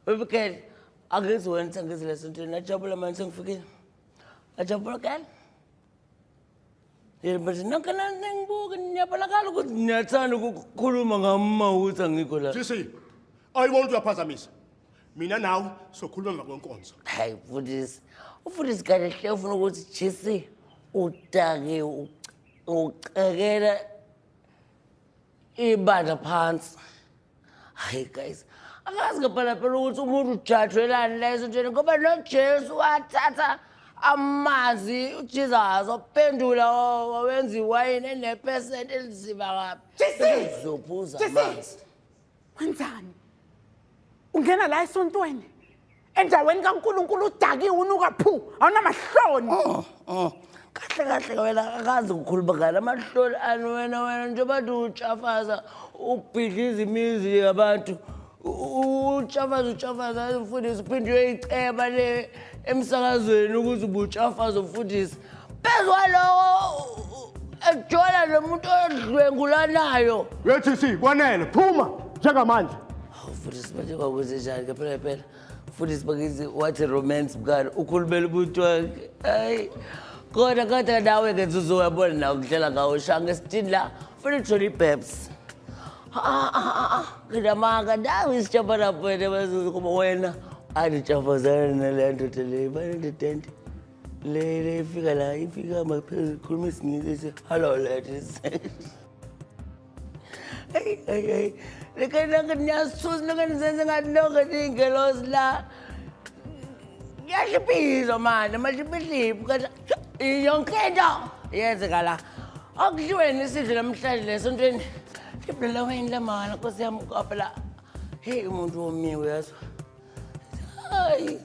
Baby, I guess when Sangas lesson to Najabula Mansang forget. Najabula can? But no can I book and Yapalagal with Natsan Kulumanga with a Nicola. You see, I want to pass a miss. Mina now, so Kuluma won't go on. Hey, for this guy, a shelf was chissy. Utagi, Ukagera, Ibada pants. Hey, guys. Ask a Palapero to move to church and listen to go, but not chairs, what tata, a mazi, Jesus, or pendula, or Wenzi wine, and a person in Sivara. Suppose a mass. Wenzani? Ungena la esontweni. Endaweni kaNkulunkulu udaki unukaphu, awunamahloni. Kahle wena akazi ukukhuluma ngala amahloni ani wena njengoba utshafaza ubhidliza imizi yabantu utshafaza ufundisa uphinde uyiceba le emsakazweni ukuthi ubutshafaza ufundisa phezu kwalowo ejola nomuntu odlwengulanayo Wethi si, kwanele, phuma njengamanje. Ufundisa manje kwakuze njani ke phela ufundisa bakithi wathi romance bukani ukhulumela umuntu wakhe hayi kodwa nawe ke uzobona na ukudlela ngawo shanga still la futhi Johnny Babs ngidamanga nawe isijabana phela bazuzu kuba wena adijafazana nalento tele banentente le ifika la ifika maphezulu khuluma isingisi hello ladies hey lekana ngiyasuza ngenizenze ngadinga ningelos la yashiphizo manje mashiphihliphi kanti yonke into yenzeka la akushiweni isidlo namhlanje lesontweni ibhlela wayini lamana nkosi yami phela hey umuntu womiwe yazo hayi